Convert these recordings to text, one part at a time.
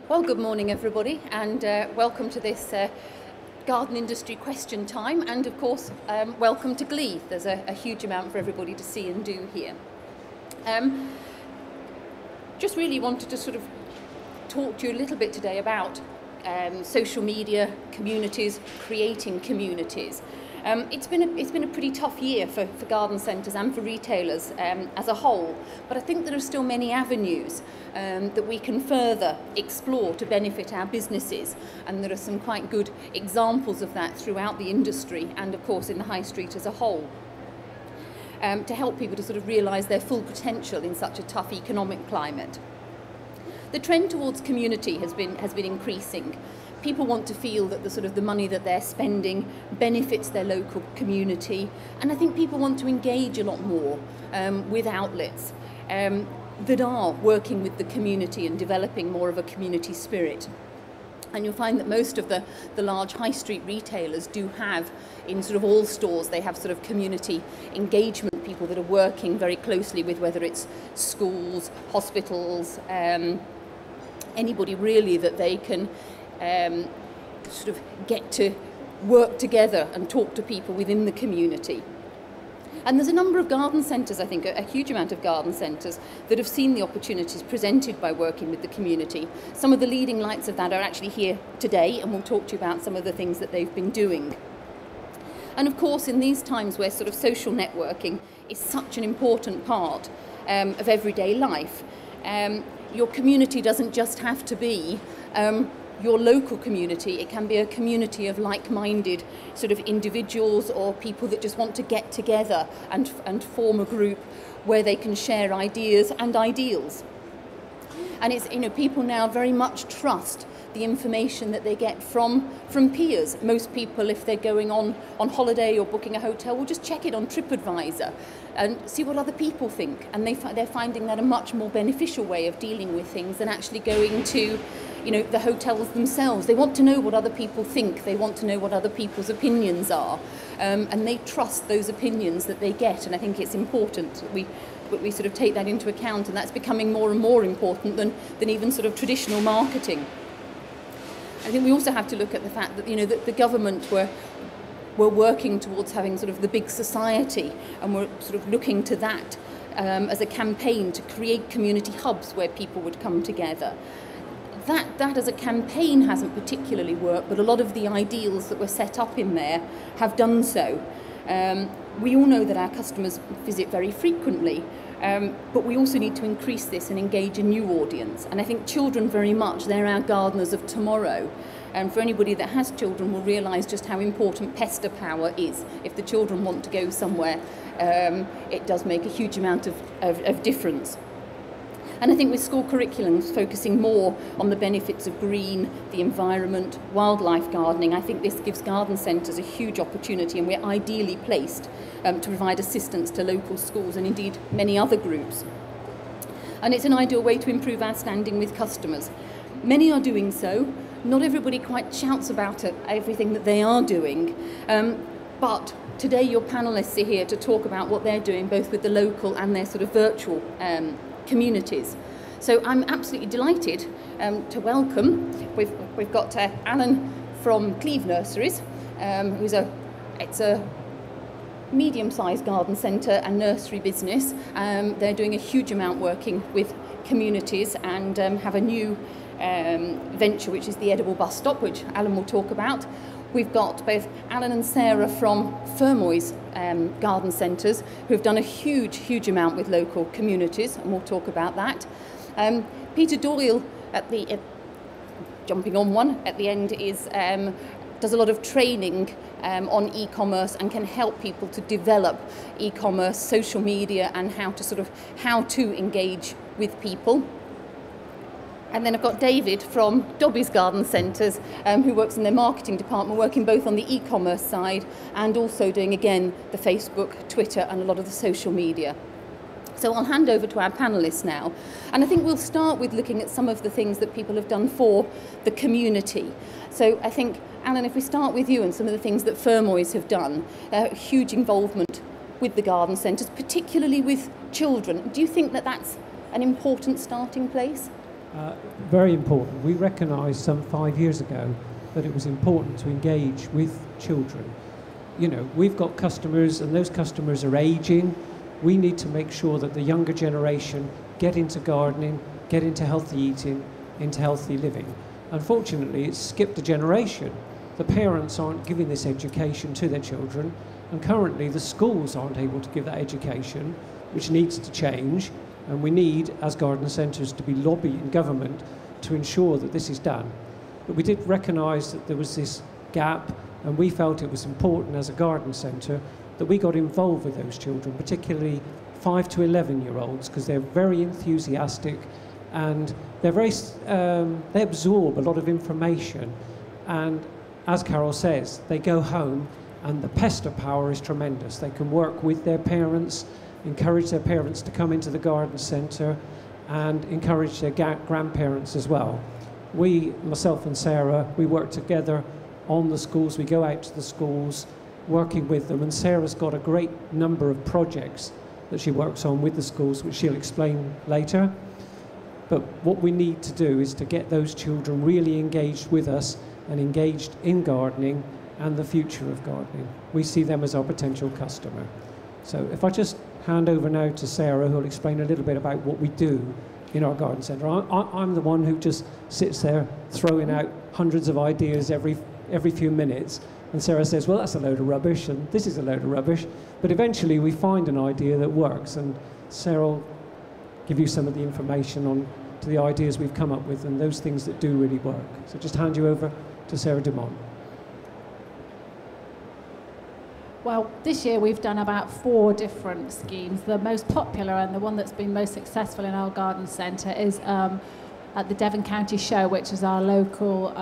Well, good morning everybody, and welcome to this garden industry question time, and of course welcome to Glee. There's a huge amount for everybody to see and do here. Just really wanted to sort of talk to you a little bit today about social media, communities, creating communities. It's been a pretty tough year for garden centres and for retailers as a whole, but I think there are still many avenues that we can further explore to benefit our businesses, and there are some quite good examples of that throughout the industry and of course in the high street as a whole, to help people to sort of realise their full potential in such a tough economic climate. The trend towards community has been increasing. People want to feel that the money that they're spending benefits their local community, and I think people want to engage a lot more with outlets that are working with the community and developing more of a community spirit. And you'll find that most of the large high street retailers do have, in sort of all stores, they have sort of community engagement people that are working very closely with, whether it's schools, hospitals, anybody really that they can sort of get to work together and talk to people within the community. And there's a number of garden centres, I think, a huge amount of garden centres that have seen the opportunities presented by working with the community. Some of the leading lights of that are actually here today, and we'll talk to you about some of the things that they've been doing. And of course, in these times where sort of social networking is such an important part of everyday life, your community doesn't just have to be your local community. It can be a community of like-minded sort of individuals or people that just want to get together and form a group where they can share ideas and ideals. And it's, you know, people now very much trust the information that they get from peers. Most people, if they're going on holiday or booking a hotel, will just check it on TripAdvisor and see what other people think. And they're finding that a much more beneficial way of dealing with things than actually going to, you know, the hotels themselves. They want to know what other people think. They want to know what other people's opinions are. And they trust those opinions that they get. And I think it's important that we sort of take that into account, and that's becoming more and more important than even sort of traditional marketing. I think we also have to look at the fact that, you know, that the government were working towards having sort of the big society, and we're sort of looking to that as a campaign to create community hubs where people would come together. That as a campaign hasn't particularly worked, but a lot of the ideals that were set up in there have done so. We all know that our customers visit very frequently, but we also need to increase this and engage a new audience. And I think children very much, they're our gardeners of tomorrow. And for anybody that has children will realise just how important pester power is. If the children want to go somewhere, it does make a huge amount of difference. And I think with school curriculums focusing more on the benefits of green, the environment, wildlife gardening, I think this gives garden centres a huge opportunity, and we're ideally placed to provide assistance to local schools and indeed many other groups. And it's an ideal way to improve our standing with customers. Many are doing so. Not everybody quite shouts about everything that they are doing, but today your panellists are here to talk about what they're doing both with the local and their sort of virtual communities. So I'm absolutely delighted to welcome, we've got Alan from Cleve Nurseries, it's a medium-sized garden centre and nursery business. They're doing a huge amount working with communities and have a new venture, which is the edible bus stop, which Alan will talk about. We've got both Alan and Sarah from Fermoy's garden centres, who have done a huge amount with local communities, and we'll talk about that. Peter Doyle, jumping on one at the end, does a lot of training on e-commerce and can help people to develop e-commerce, social media, and how to engage with people. And then I've got David from Dobby's Garden Centres, who works in their marketing department, working both on the e-commerce side and also doing, again, the Facebook, Twitter, and a lot of the social media. So I'll hand over to our panellists now. And I think we'll start with looking at some of the things that people have done for the community. So I think, Alan, if we start with you and some of the things that Fermoy's have done, huge involvement with the garden centres, particularly with children. Do you think that that's an important starting place? Very important. We recognised some 5 years ago that it was important to engage with children. You know, we've got customers and those customers are ageing. We need to make sure that the younger generation get into gardening, get into healthy eating, into healthy living. Unfortunately, it's skipped a generation. The parents aren't giving this education to their children, and currently the schools aren't able to give that education, which needs to change. And we need, as garden centres, to be lobbying government to ensure that this is done. But we did recognise that there was this gap, and we felt it was important as a garden centre that we got involved with those children, particularly 5 to 11-year-olds, because they're very enthusiastic and they're very, they absorb a lot of information. And as Carol says, they go home and the pester power is tremendous. They can work with their parents, encourage their parents to come into the garden centre, and encourage their grandparents as well. We, myself and Sarah, we work together on the schools. We go out to the schools, working with them, and Sarah's got a great number of projects that she works on with the schools, which she'll explain later. But what we need to do is to get those children really engaged with us and engaged in gardening and the future of gardening. We see them as our potential customer. So if I just hand over now to Sarah, who'll explain a little bit about what we do in our garden centre. I'm the one who just sits there throwing out hundreds of ideas every few minutes, and Sarah says, well, that's a load of rubbish, and this is a load of rubbish. But eventually we find an idea that works, and Sarah will give you some of the information on to the ideas we've come up with and those things that do really work. So just hand you over to Sarah Dumont. Well, this year we've done about 4 different schemes. The most popular and the one that's been most successful in our garden centre is at the Devon County Show, which is our local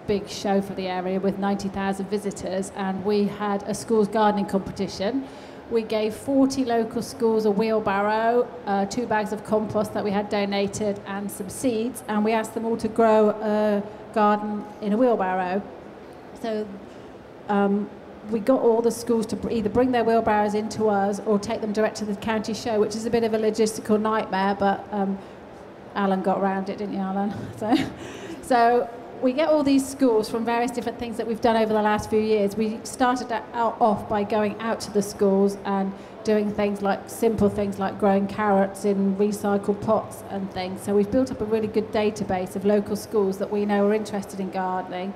big show for the area with 90,000 visitors. And we had a schools gardening competition. We gave 40 local schools a wheelbarrow, 2 bags of compost that we had donated, and some seeds. And we asked them all to grow a garden in a wheelbarrow. So we got all the schools to either bring their wheelbarrows into us or take them direct to the county show, which is a bit of a logistical nightmare, but Alan got around it, didn't you, Alan? So we get all these schools from various different things that we've done over the last few years. We started off by going out to the schools and doing things like simple things like growing carrots in recycled pots and things. So we've built up a really good database of local schools that we know are interested in gardening.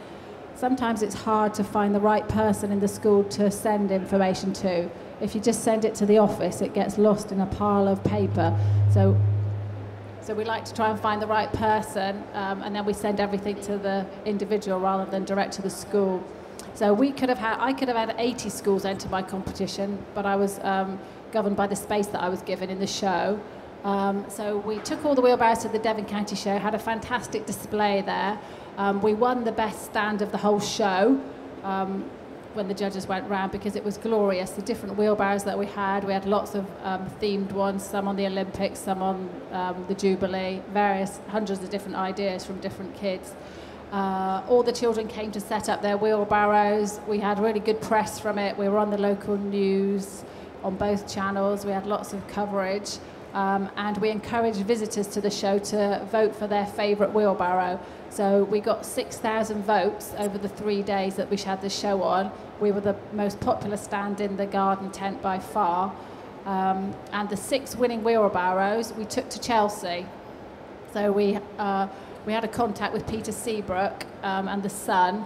Sometimes it's hard to find the right person in the school to send information to. If you just send it to the office, it gets lost in a pile of paper. So we like to try and find the right person, and then we send everything to the individual rather than direct to the school. So I could have had 80 schools enter my competition, but I was governed by the space that I was given in the show. So we took all the wheelbarrows to the Devon County Show, had a fantastic display there. We won the best stand of the whole show when the judges went round, because it was glorious. The different wheelbarrows that we had lots of themed ones, some on the Olympics, some on the Jubilee, hundreds of different ideas from different kids. All the children came to set up their wheelbarrows. We had really good press from it. We were on the local news on both channels. We had lots of coverage. And we encouraged visitors to the show to vote for their favourite wheelbarrow. So we got 6,000 votes over the 3 days that we had the show on. We were the most popular stand in the garden tent by far. And the 6 winning wheelbarrows we took to Chelsea. So we had a contact with Peter Seabrook and the Sun,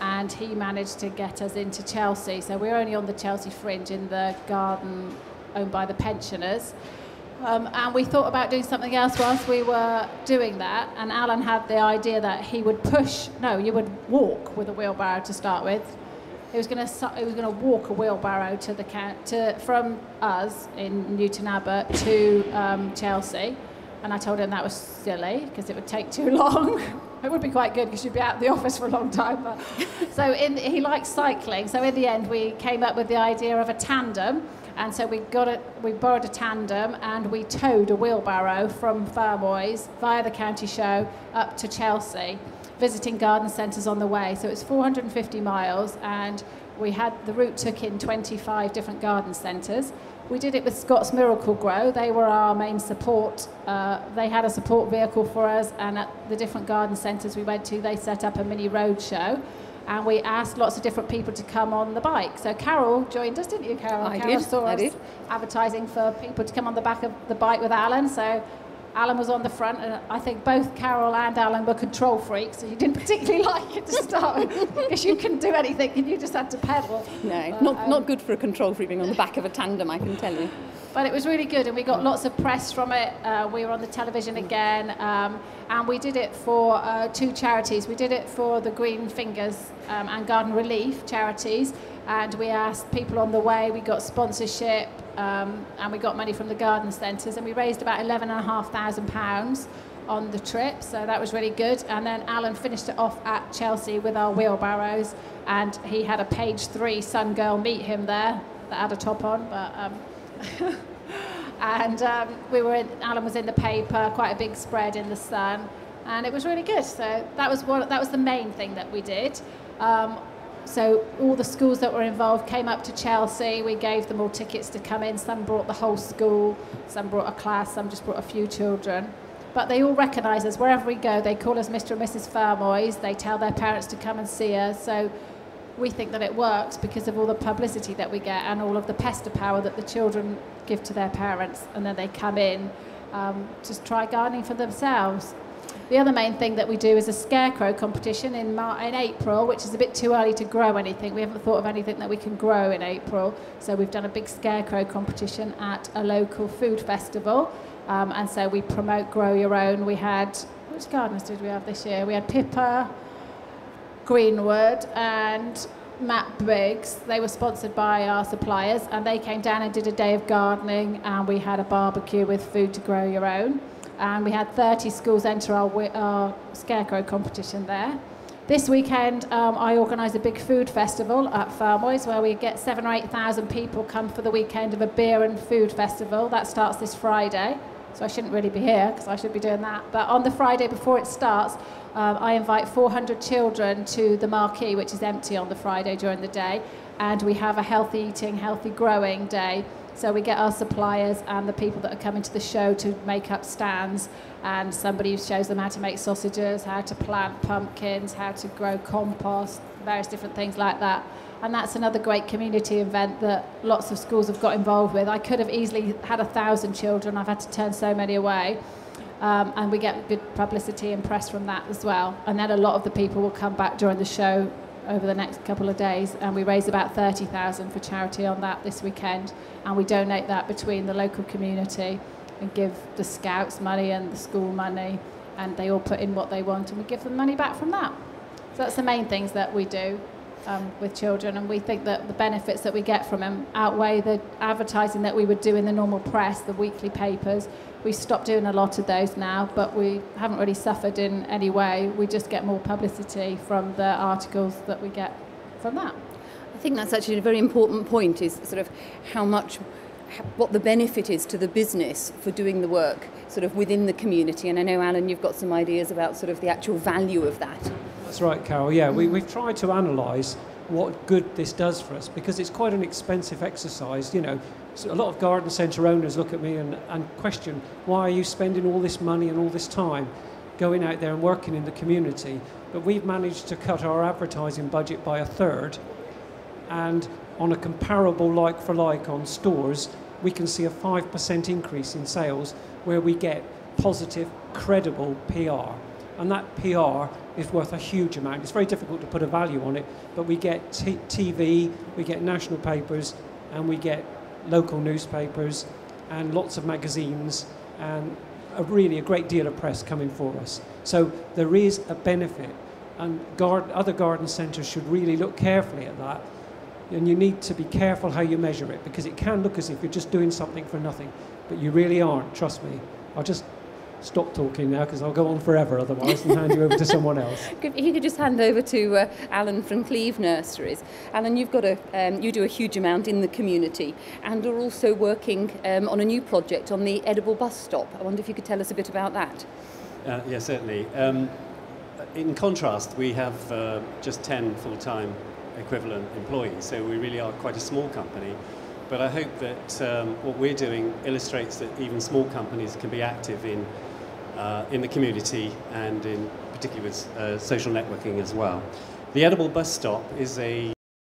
and he managed to get us into Chelsea. So we were only on the Chelsea Fringe in the garden owned by the pensioners. And we thought about doing something else whilst we were doing that, and Alan had the idea that you would walk with a wheelbarrow to start with. He was going to walk a wheelbarrow from us in Newton Abbot to Chelsea, and I told him that was silly because it would take too long. It would be quite good because you'd be out of the office for a long time. But he likes cycling, so in the end we came up with the idea of a tandem. And so we borrowed a tandem and we towed a wheelbarrow from Fermoys via the county show up to Chelsea, visiting garden centres on the way. So it's 450 miles, and the route took in 25 different garden centres. We did it with Scott's Miracle Grow. They were our main support. They had a support vehicle for us, and at the different garden centres we went to, they set up a mini road show, and we asked lots of different people to come on the bike. So Carol joined us, didn't you, Carol? I did. Advertising for people to come on the back of the bike with Alan. So Alan was on the front, and I think both Carol and Alan were control freaks, so you didn't particularly like it to start with, because you couldn't do anything and you just had to pedal. No, not good for a control freak being on the back of a tandem, I can tell you. But it was really good, and we got lots of press from it. We were on the television again, and we did it for 2 charities. We did it for the Green Fingers and Garden Relief charities, and we asked people on the way. We got sponsorship, and we got money from the garden centres, and we raised about £11,500 on the trip, so that was really good. And then Alan finished it off at Chelsea with our wheelbarrows, and he had a page 3 Sun Girl meet him there that had a top on, but and Alan was in the paper, quite a big spread in the sun, and it was really good. So that was the main thing that we did. So all the schools that were involved came up to Chelsea. We gave them all tickets to come in. Some brought the whole school, some brought a class, some just brought a few children. But they all recognise us wherever we go. They call us Mr. and Mrs. Farmoys. They tell their parents to come and see us. So we think that it works because of all the publicity that we get and all of the pester power that the children give to their parents, and then they come in to try gardening for themselves. The other main thing that we do is a scarecrow competition in April, which is a bit too early to grow anything. We haven't thought of anything that we can grow in April, so we've done a big scarecrow competition at a local food festival, and so we promote grow your own. We had, which gardeners did we have this year? We had Pippa, Greenwood and Matt Briggs. They were sponsored by our suppliers, and they came down and did a day of gardening, and we had a barbecue with food to grow your own, and we had 30 schools enter our scarecrow competition there. This weekend I organised a big food festival at Farmoys where we get 7,000 or 8,000 people come for the weekend of a beer and food festival. That starts this Friday, so I shouldn't really be here because I should be doing that, but on the Friday before it starts I invite 400 children to the marquee, which is empty on the Friday during the day, and we have a healthy eating, healthy growing day. So we get our suppliers and the people that are coming to the show to make up stands, and somebody shows them how to make sausages, how to plant pumpkins, how to grow compost, various different things like that. And that's another great community event that lots of schools have got involved with. I could have easily had 1,000 children. I've had to turn so many away. And we get good publicity and press from that as well. And then a lot of the people will come back during the show over the next couple of days, and we raise about 30,000 for charity on that this weekend, and we donate that between the local community and give the scouts money and the school money, and they all put in what they want and we give them money back from that. So that's the main things that we do with children, and we think that the benefits that we get from them outweigh the advertising that we would do in the normal press, the weekly papers. We stopped doing a lot of those now, but we haven't really suffered in any way. We just get more publicity from the articles that we get from that. I think that's actually a very important point, is sort of what the benefit is to the business for doing the work sort of within the community. And I know, Alan, you've got some ideas about sort of the actual value of that. That's right, Carol. Yeah, we've tried to analyse what good this does for us, because it's quite an expensive exercise. You know, so a lot of garden centre owners look at me and question, why are you spending all this money and all this time going out there and working in the community? But we've managed to cut our advertising budget by 1/3, and on a comparable like-for-like on stores, we can see a 5% increase in sales where we get positive, credible PR. And that PR is worth a huge amount. It's very difficult to put a value on it, but we get TV, we get national papers, and we get local newspapers and lots of magazines, and really a great deal of press coming for us. So there is a benefit, and other garden centres should really look carefully at that. And you need to be careful how you measure it, because it can look as if you're just doing something for nothing, but you really aren't, trust me. I'll just stop talking now because I'll go on forever otherwise and hand you over to someone else. If you could just hand over to Alan from Cleve Nurseries. Alan, you've got you do a huge amount in the community and are also working on a new project on the edible bus stop. I wonder if you could tell us a bit about that. Yeah, certainly. In contrast, we have just 10 full-time equivalent employees, so we really are quite a small company. but I hope that what we're doing illustrates that even small companies can be active in the community and in particularly with social networking as well. The Edible Bus Stop is a